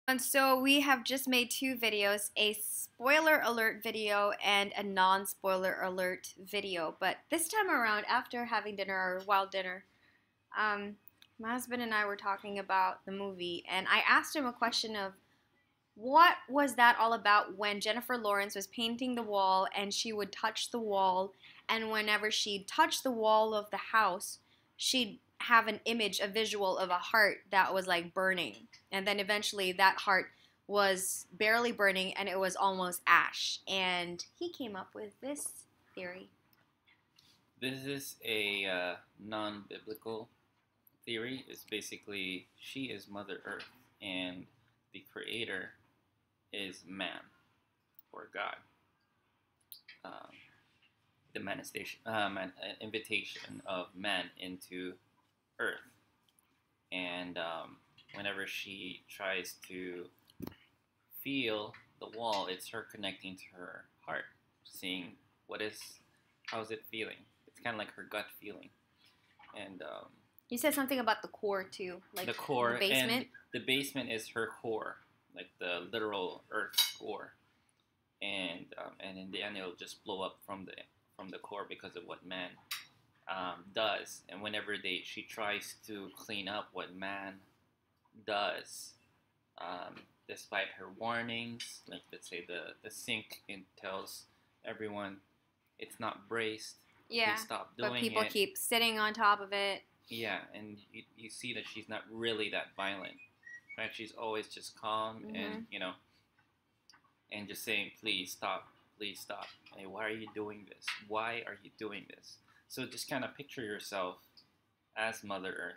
And so we have just made two videos, a spoiler alert video and a non-spoiler alert video. But this time around, after having dinner or while dinner, um, my husband and I were talking about the movie, and I asked him a question of what was that all about when Jennifer Lawrence was painting the wall and she would touch the wall, and whenever she'd touch the wall of the house, she'd have an image, a visual of a heart that was like burning. And then eventually that heart was barely burning and it was almost ash. And he came up with this theory. This is a non-biblical theory. It's basically she is Mother Earth and the creator is man or God. Um, the invitation of man into Earth. And whenever she tries to feel the wall, it's her connecting to her heart, seeing how's it feeling. It's kind of like her gut feeling. And you said something about the core too, like the core, the basement. And the basement is her core, like the literal Earth's core. And in the end, it'll just blow up from the core because of what man does. And whenever she tries to clean up what man does, despite her warnings, like let's say the sink tells everyone it's not braced. Yeah, please stop doing but people it. keep sitting on top of it. Yeah, and you see that she's not really that violent, right? She's always just calm and and just saying, please stop, please stop. Hey, why are you doing this? Why are you doing this? So just kind of picture yourself as Mother Earth,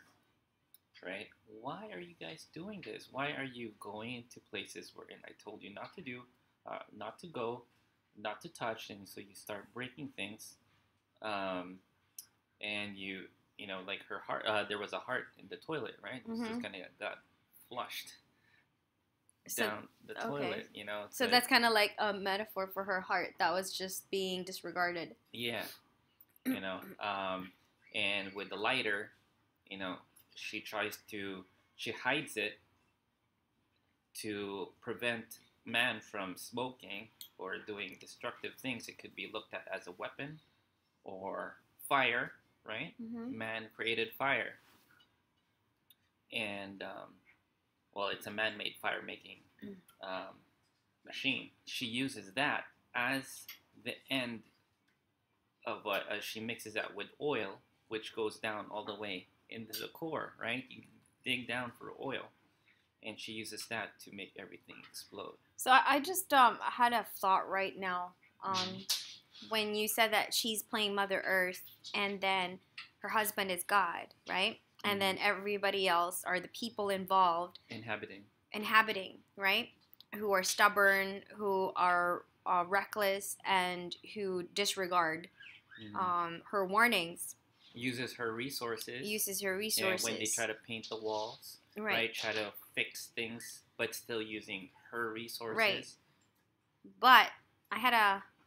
right? Why are you guys doing this? Why are you going into places wherein I told you not to do, not to go, not to touch, and so you start breaking things, and like her heart, there was a heart in the toilet, right? It just kind of got flushed down the toilet, So that's kind of like a metaphor for her heart that was just being disregarded. Yeah, and with the lighter, she hides it to prevent man from smoking or doing destructive things. It could be looked at as a weapon or fire, right? Man created fire. And, it's a man-made fire-making machine. She uses that as the end of what she mixes that with oil, which goes down all the way into the core, right? You can dig down for oil. And she uses that to make everything explode. So I just had a thought right now. When you said that she's playing Mother Earth and then her husband is God, right? And then everybody else are the people involved. Inhabiting, right? Who are stubborn, who are reckless, and who disregard her warnings. Uses her resources. And when they try to paint the walls, right? Try to fix things, but still using her resources. Right. But I had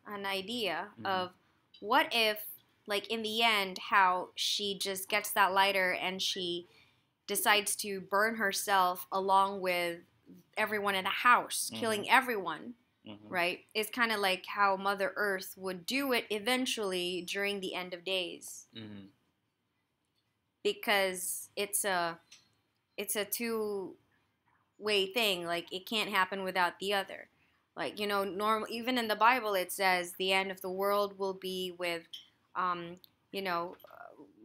an idea of what if, like in the end, how she just gets that lighter and she decides to burn herself along with everyone in the house, killing everyone, right? It's kind of like how Mother Earth would do it eventually during the end of days. Because it's a two-way thing. Like, it can't happen without the other. Like, normal, even in the Bible it says the end of the world will be with,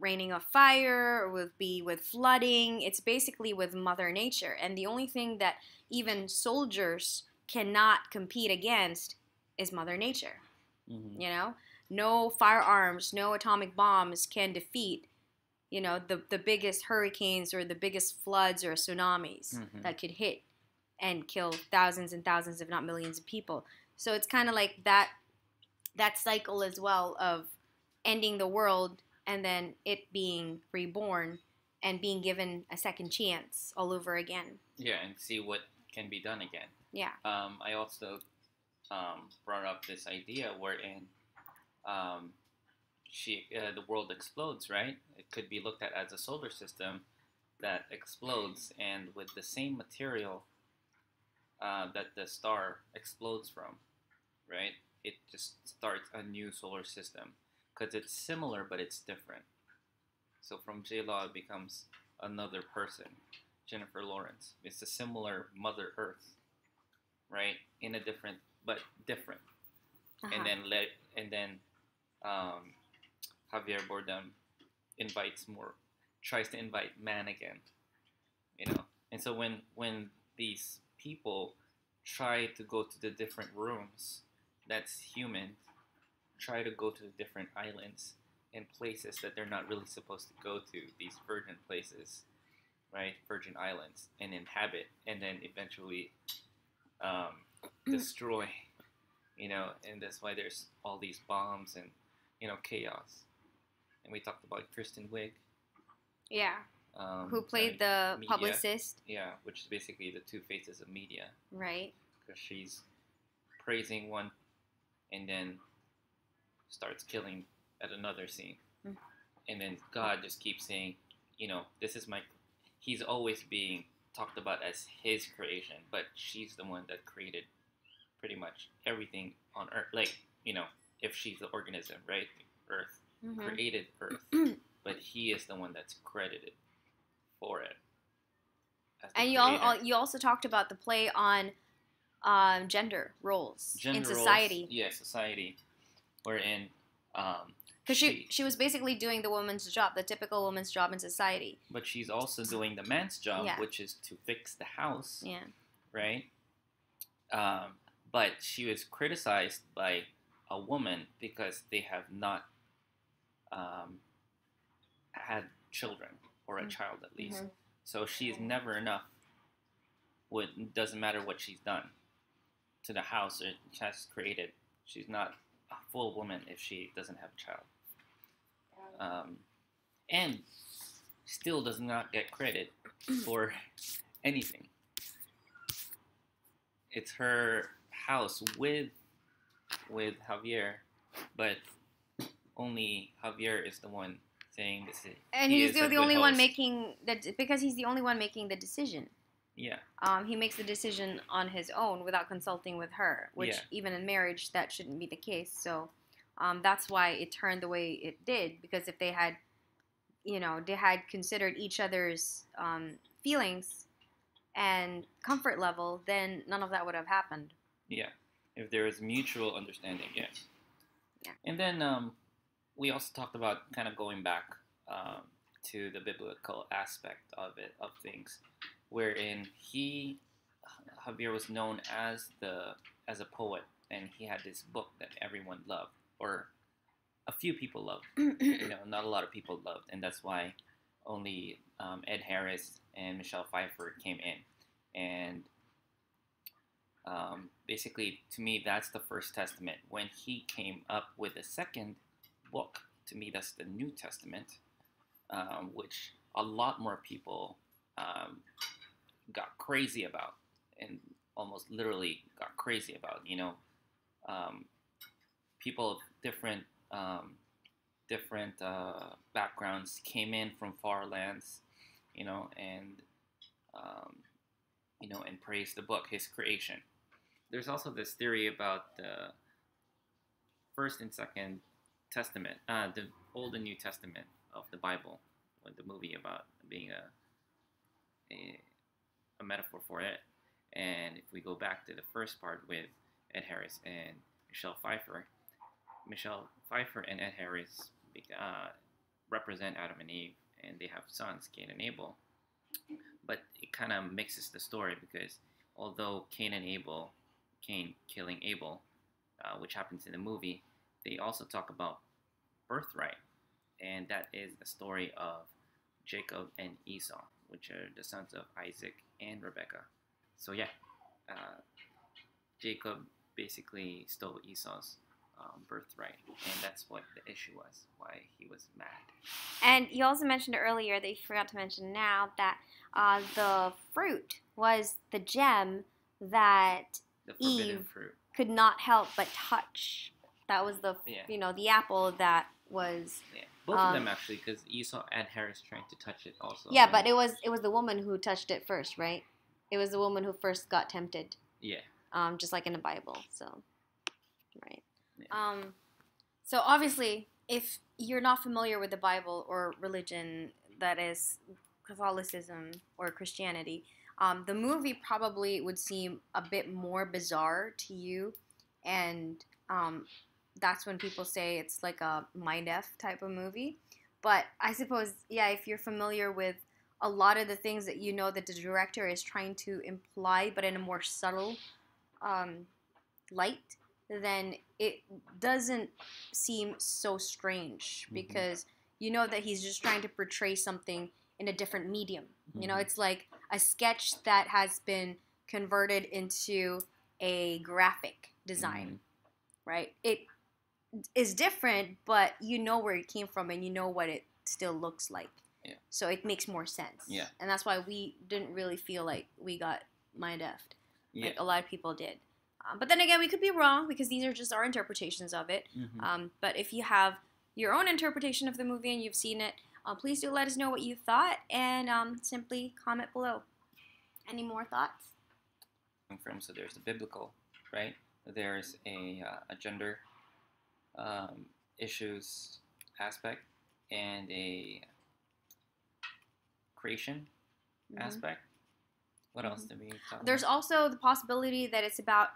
raining of fire, or with flooding. It's basically with Mother Nature. And the only thing that even soldiers cannot compete against is Mother Nature. No firearms, no atomic bombs can defeat, the biggest hurricanes or the biggest floods or tsunamis that could hit and kill thousands and thousands, if not millions of people. So it's kind of like that cycle as well of ending the world and then it being reborn and being given a second chance all over again. Yeah, and see what can be done again. Yeah. I also brought up this idea wherein the world explodes, right? It could be looked at as a solar system that explodes, and with the same material that the star explodes from, right? It just starts a new solar system because it's similar but it's different. So from J-Law it becomes another person, Jennifer Lawrence. It's a similar Mother Earth, right? In a different, but different. And then Javier Bardem tries to invite man again, you know. And so when these people try to go to the different rooms, that's human, try to go to the different islands and places that they're not really supposed to go to, these virgin places, right? Virgin islands, and inhabit, and then eventually destroy, you know. And that's why there's all these bombs and, you know, chaos. And we talked about Kristen Wiig. Yeah. Who played the media, publicist. Yeah, which is basically the two faces of media. Right. Because she's praising one and then starts killing at another scene. Mm. And then God just keeps saying, you know, he's always being talked about as his creation, but she's the one that created pretty much everything on Earth. Like, you know, if she's the organism, right? Earth created Earth, but he is the one that's credited for it. And you also talked about the play on gender roles in society. Roles, yeah, society, wherein because she was basically doing the woman's job, the typical woman's job in society. But she's also doing the man's job, which is to fix the house. Yeah. Right. But she was criticized by a woman because they have not had children, or a child at least. So she's never enough. Doesn't matter what she's done to the house or has created. She's not a full woman if she doesn't have a child. And still does not get credit for anything. It's her house with Javier, but only Javier is the one saying this. And he's the only one making that, because he's the only one making the decision. Yeah. He makes the decision on his own without consulting with her, which even in marriage that shouldn't be the case. So that's why it turned the way it did, because if they had, you know, they had considered each other's feelings and comfort level, then none of that would have happened. Yeah. If there is mutual understanding, yes. Yeah. And then we also talked about kind of going back to the biblical aspect of things, wherein Javier was known as a poet, and he had this book that everyone loved, or a few people loved. You know, not a lot of people loved, and that's why only Ed Harris and Michelle Pfeiffer came in. And basically, to me, that's the First Testament. When he came up with a second book, to me, that's the New Testament, which a lot more people got crazy about, and almost literally got crazy about. You know, people of different backgrounds came in from far lands, you know, and and praised the book, his creation. There's also this theory about the First and Second Testament, the Old and New Testament of the Bible, with the movie about being a metaphor for it. And if we go back to the first part with Ed Harris and Michelle Pfeiffer and Ed Harris represent Adam and Eve, and they have sons, Cain and Abel. But it kind of mixes the story, because although Cain killing Abel, which happens in the movie, they also talk about birthright, and that is the story of Jacob and Esau, which are the sons of Isaac and Rebekah. So yeah, Jacob basically stole Esau's birthright, and that's what the issue was, why he was mad. And you also mentioned earlier, that you forgot to mention now, that the fruit was the gem that Eve could not help but touch. That was the the apple that was. Yeah. Both of them actually, because Esau and Harris trying to touch it also. Yeah, but it was the woman who touched it first, right? It was the woman who first got tempted. Yeah. Just like in the Bible. So, right. Yeah. So obviously, if you're not familiar with the Bible or religion, that is Catholicism or Christianity, the movie probably would seem a bit more bizarre to you, and that's when people say it's like a mind F type of movie. But I suppose, yeah, if you're familiar with a lot of the things that you know that the director is trying to imply, but in a more subtle um, light, then it doesn't seem so strange because you know that he's just trying to portray something in a different medium. You know, it's like a sketch that has been converted into a graphic design, right? It is different, but you know where it came from and you know what it still looks like. Yeah. So it makes more sense. Yeah. And that's why we didn't really feel like we got mind effed. Yeah. Like a lot of people did. But then again, we could be wrong because these are just our interpretations of it. But if you have your own interpretation of the movie and you've seen it, please do let us know what you thought and simply comment below. Any more thoughts? So there's the biblical, right? There's a gender issues aspect and a creation aspect. What else did we talk about? There's also the possibility that it's about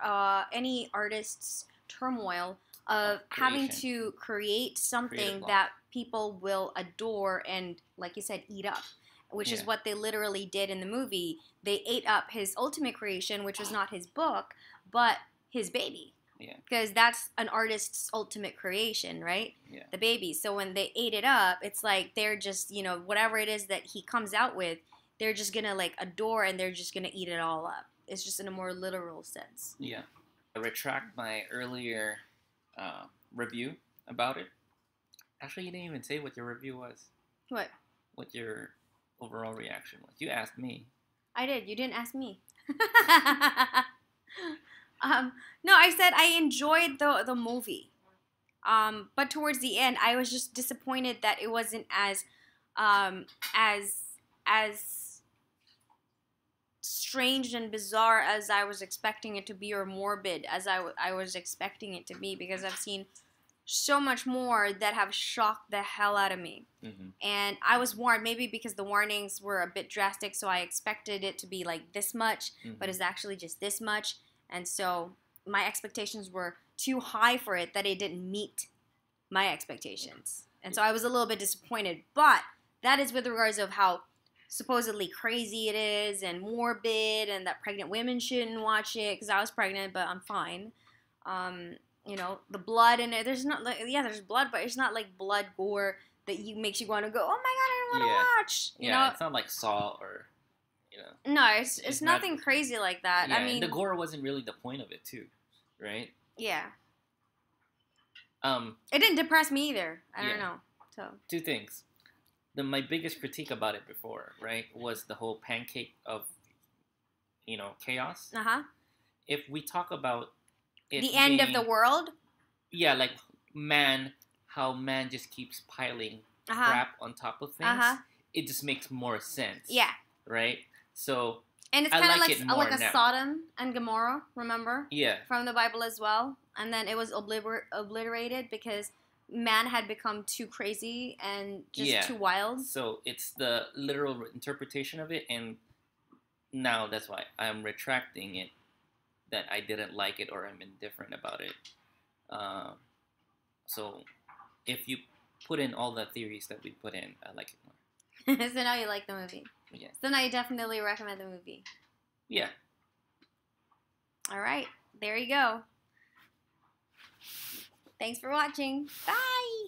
any artist's turmoil of having to create something that people will adore and, like you said, eat up, which is what they literally did in the movie. They ate up his ultimate creation, which was not his book, but his baby. Yeah. Because that's an artist's ultimate creation, right? Yeah. The baby. So when they ate it up, it's like they're just, you know, whatever it is that he comes out with, they're just going to like adore and they're just going to eat it all up. It's just in a more literal sense. Yeah. I retract my earlier review about it. Actually, you didn't even say what your review was. What? What your overall reaction was. You asked me. I did. You didn't ask me. No, I said I enjoyed the movie. But towards the end, I was just disappointed that it wasn't as strange and bizarre as I was expecting it to be, or morbid as I was expecting it to be, because I've seen so much more that have shocked the hell out of me. And I was warned, maybe because the warnings were a bit drastic, so I expected it to be like this much, but it's actually just this much. And so my expectations were too high for it that it didn't meet my expectations. And so I was a little bit disappointed. But that is with regards of how supposedly crazy it is and morbid and that pregnant women shouldn't watch it because I was pregnant, but I'm fine. You know, the blood in it, there's not like, yeah, there's blood, but it's not like blood gore that makes you want to go, oh my god, I don't want to watch. You know? It's not like Saw or, you know. No, it's nothing crazy like that. Yeah, I mean, the gore wasn't really the point of it too, right? Yeah. It didn't depress me either. I don't know. So two things. My biggest critique about it before, right, was the whole pancake of, you know, chaos. If we talk about it the end of the world. Yeah, like how man just keeps piling crap on top of things. It just makes more sense. Yeah. Right. So. And it's kind of like a Sodom and Gomorrah, remember? Yeah. From the Bible as well. And then it was obliterated because man had become too crazy and just too wild. So it's the literal interpretation of it, and now that's why I'm retracting it, that I didn't like it or I'm indifferent about it. So if you put in all the theories that we put in, I like it more. So now you like the movie. Yeah. So now you definitely recommend the movie. Yeah. All right. There you go. Thanks for watching. Bye.